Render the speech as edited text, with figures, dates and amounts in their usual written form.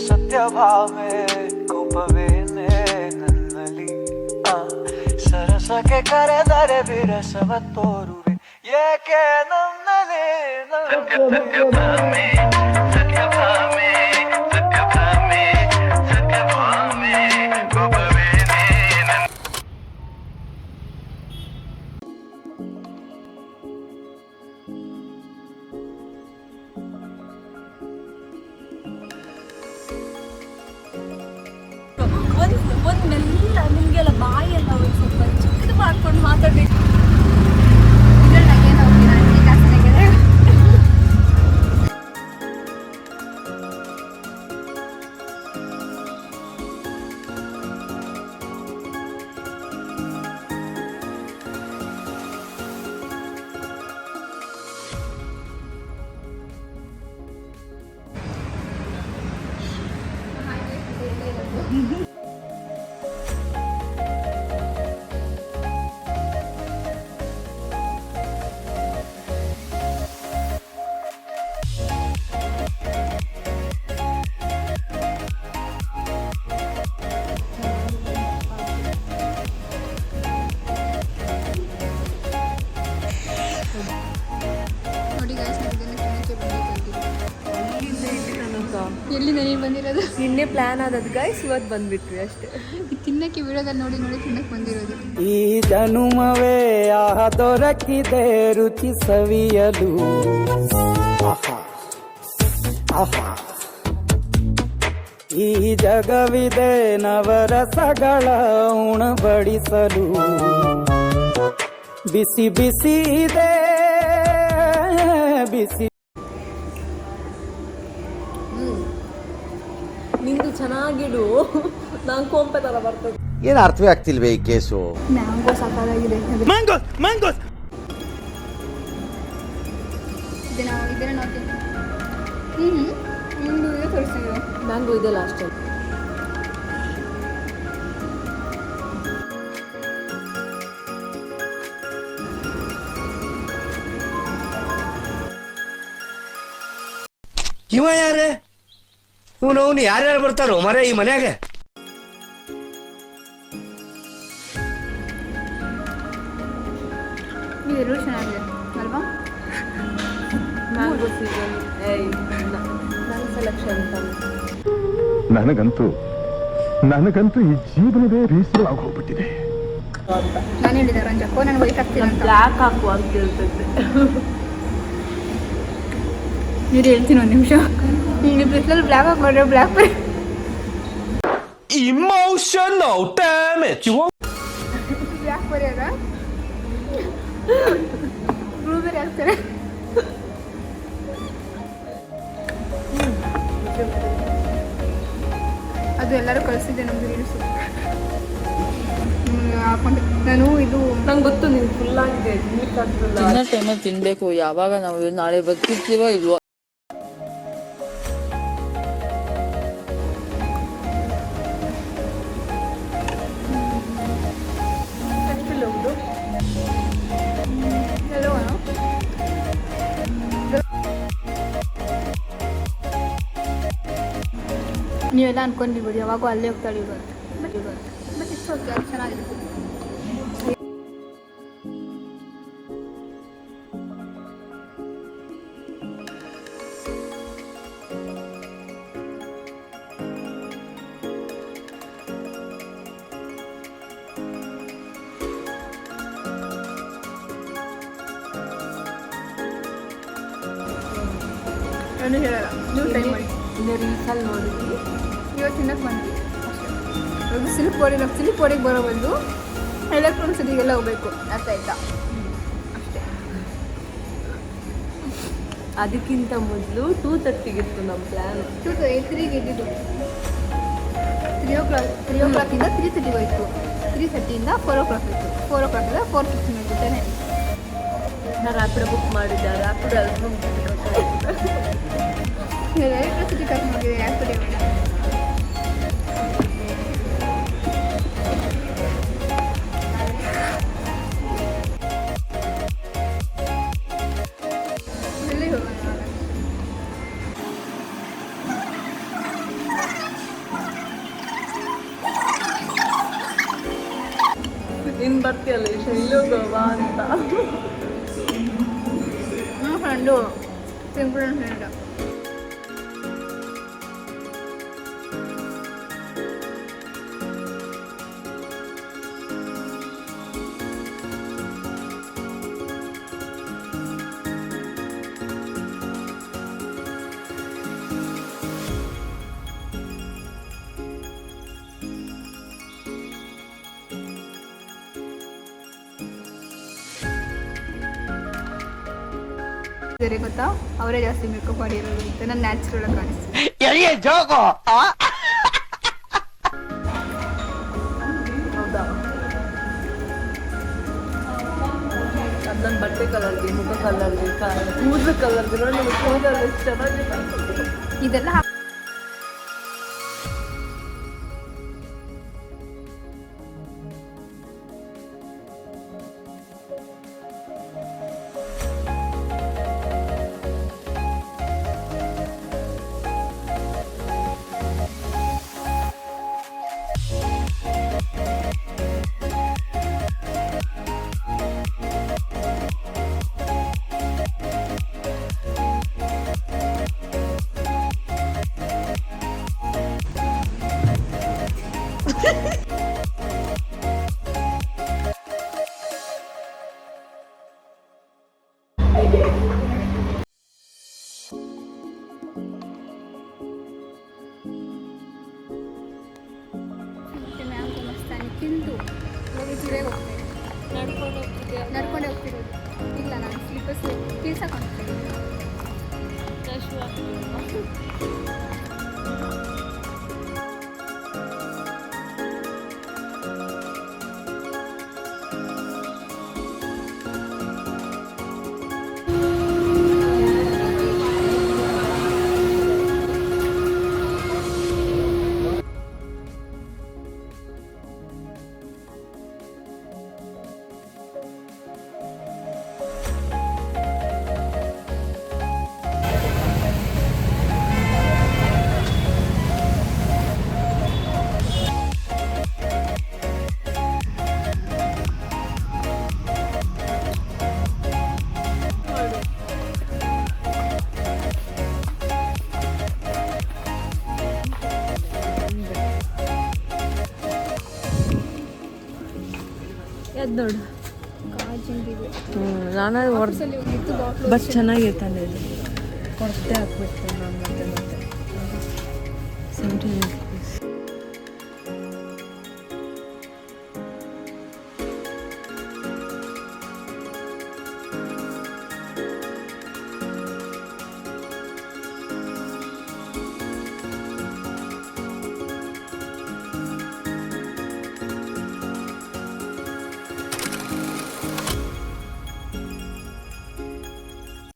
ಸತ್ಯಭಾಮೆ ಕೋಪವೇನೆ ನನ್ನಲ್ಲಿ ಸರಸಕ್ಕೆ ಕರೆದರೆ ವಿರಸವ ತೋರುವೆ ಏಕೆ ನನ್ನಲ್ಲಿ ಸತ್ಯಭಾಮೆ ಸತ್ಯಭಾಮೆ ಸತ್ಯಭಾಮೆ ಸತ್ಯಭಾಮೆ ಕೋಪವೇನೆ ಒಂದು ಮೆಲ್ಲ ನಿಮಗೆಲ್ಲ ಬಾಯೆಲ್ಲ ಒಂದು ಸ್ವಲ್ಪ ಚಿಕ್ಕದು ಮಾಡ್ಕೊಂಡು ಮಾತಾಡಬೇಕು. ಎಲ್ಲಿಂದ ನೀವು ಬಂದಿರೋದು? ನಿನ್ನೆ ಪ್ಲಾನ್ ಆದದ್ದು ಗೈಸ್, ಇವತ್ತು ಬಂದ್ಬಿಟ್ವಿ ಅಷ್ಟೇ. ತಿನ್ನಕ್ಕೆ ವಿಡಿಯೋದಲ್ಲಿ ನೋಡಿ ನೋಡಿ ತಿನ್ನಕ್ಕೆ ಬಂದಿರೋದು. ಈ ಜನುಮವೇ ದೊರಕಿದೆ ರುಚಿ ಸವಿಯಲು. ಈ ಜಗವಿದೆ ನವರಸಗಳ ಉಣಬಡಿಸಲು. ಬಿಸಿ ಬಿಸಿ ಇದೆ ಬಿಸಿ. ನಿಂದು ಚೆನ್ನಾಗಿಡು, ನಾನು ಕೊಂಪೆ ತರ ಬರ್ತದೆ. ಏನು ಅರ್ಥವೇ ಆಗ್ತಿಲ್ವೇ ಈ ಕೇಸು? ಮ್ಯಾಂಗೋ ಸಾಕಾಗಿದೆ. ಮ್ಯಾಂಗೋಸ್ ಇದನ್ನ ನಾವು ನಿಮ್ದು ಇದೆ ತೋರಿಸ್ತಿದ್ರು. ಮ್ಯಾಂಗೋ ಇದೆ ಲಾಸ್ಟ್ ಟೈಮ್. ಇವ ಯಾರೇ? ಅವನು ಯಾರ್ಯಾರು ಬರ್ತಾರೋ ಮರ ಈ ಮನ್ಯಾಗ? ಇವೆರಡು ಚೆನ್ನಾಗಿದೆ ಅಲ್ವಾ? ಮ್ಯಾಂಗೋ ಸೀಸನ್ ನನ್ನ ಸೆಲೆಕ್ಷನ್ ಅಂತ. ನನಗಂತೂ ಈ ಜೀವನವೇ ಬೇಸರವಾಗಿ ಹೋಗ್ಬಿಟ್ಟಿದೆ. ನಾನು ಹೇಳಿದೆ ರಂಜಕ್ಕೋ ನಾನು ವೈಟ್ ಆಗ್ತೀನಿ ಅಂತ. ಬ್ಲ್ಯಾಕ್ ಹಾಕು ಅಂತ ಹೇಳ್ತೈತೆ. ನೀರು ಹೇಳ್ತೀನಿ ಒಂದು ನಿಮಿಷ. ನೀವು ಬಿಸಿಲಲ್ಲಿ ಬ್ಲ್ಯಾಕ್ ಹಾಕೊಂಡ್ರೆ ಬ್ಲ್ಯಾಕ್ Emotional damage. ಬ್ಲ್ಯಾಕ್ ಬರೆಯೋದ ಬ್ಲೂಬೆರಿ ಹಾಕ್ತಾರೆ. ಅದು ಎಲ್ಲರೂ ಕಳಿಸಿದ್ದೆ ನಮ್ದು ರೀಲ್ಸು ಹಾಕೊಂಡು. ನಾನು ಇದು ನಂಗೆ ಗೊತ್ತು ನೀವು ಫುಲ್ ಆಗಿದೆ. ತಿನ್ನೋ ಟೈಮಲ್ಲಿ ತಿನ್ನಬೇಕು. ಯಾವಾಗ ನಾವು ನಾಳೆ ಬದುಕಿರ್ತೀವೋ ಇಲ್ವೋ. ನೀವೆಲ್ಲ ಅನ್ಕೊಂಡಿರ್ಬೋದು ಯಾವಾಗೂ ಅಲ್ಲೇ ಹೋಗ್ತಾಳೆ ಇವತ್ತು. ಬಟ್ ಇಟ್ಸ್ ಓಕೆ, ಅದು ಚೆನ್ನಾಗಿದೆ. ಏನು ಹೇಳಲ್ಲ, ನೀವು ಟ್ರೈ ಮಾಡಿ. ಇನ್ನು ರೀಲ್ಸಲ್ಲಿ ನೋಡಿದ್ವಿ, ಇವತ್ತು ತಿನ್ನಕ್ಕೆ ಬಂದ್ವಿ ಅಷ್ಟೇ. ಅದು ಸಿಲ್ಕ್ ಬೋರ್ಡಿಗೆ ಬರೋ ಬಂದು ಎಲೆಕ್ಟ್ರಾನಿಕ್ ಸಿಟಿಗೆಲ್ಲ ಹೋಗ್ಬೇಕು ಅರ್ಥ ಆಯ್ತಾ? ಅಷ್ಟೇ. ಅದಕ್ಕಿಂತ ಮೊದಲು 2:30 ನಮ್ಮ ಪ್ಲ್ಯಾನ್. 3ಗೆ ಇದ್ದಿದ್ದು. 3 o'clock 3:30 ಹೋಯ್ತು. 3:30 4 o'clock ಇತ್ತು. 4 o'clock 4:15 ಹೋಗ್ಬಿಟ್ಟೇನೆ. ನಾನು ರ್ಯಾಪಿಡೋ ಬುಕ್ ಮಾಡಿದ್ದೆ. ರ್ಯಾಪಿಡೋ ಎಲೆಕ್ಟ್ರಿಸಿಟಿ ಕಟ್ ಮಾಡಿದೆ ರ್ಯಾಪಿಡೋ ಮೇಲೆ. ಬರ್ತೀಯಲ್ಲ ಈಶ ಇಲ್ಲೋಗವಾ ಅಂತ. ನಮ್ಮ ಫ್ರೆಂಡು ಸಿಂಪಲ್ ಫ್ರೆಂಡ್. ಬೇರೆ ಗೊತ್ತಾ, ಅವರೇ ಜಾಸ್ತಿ ಮೇಕಪ್ ಮಾಡಿರೋದು ಅಂತ ನಾನು ನ್ಯಾಚುರಲ್ ಆಗಿ ಕಾಣಿಸ್ತೀನಿ. ಹೌದಾ? ಅದು ನನ್ನ ಬಟ್ಟೆ ಕಲರ್ಗೆ, ಮುಖ ಕಲರ್ಗೆ, ಕೂದಲು ಕಲರ್ಗೆ ನೋಡಿ ನನಗೆ ಕೂದಲು ಎಷ್ಟು ಚೆನ್ನಾಗಿ ಕಾಣ್ತದೆ. ಇದೆಲ್ಲ ತಿಂದು ಹೋಗಿ ನಡ್ಕೊಂಡೆ ಹೋಗ್ತಿರೋದು. ಇಲ್ಲ ನಾನು ಸ್ಲೀಪರ್ಸ್ ತೀರ್ಸಕೊಂಡ್ತೀನಿ. ಎದ್ದು ನೋಡು. ಕಾಜಿಂದಿದೆ. ನಾನು ಆಫೀಸಲ್ಲಿ ಹೋಗಿದ್ದು ಬಾಟ್ಲು ಬಟ್ ಚೆನ್ನಾಗಿರ್ತಾನೆ ಇದು. ಕೊರತೆ ಹಾಕ್ಬಿಟ್ಟು ನಾನು ಮತ್ತೆ 17 rupees.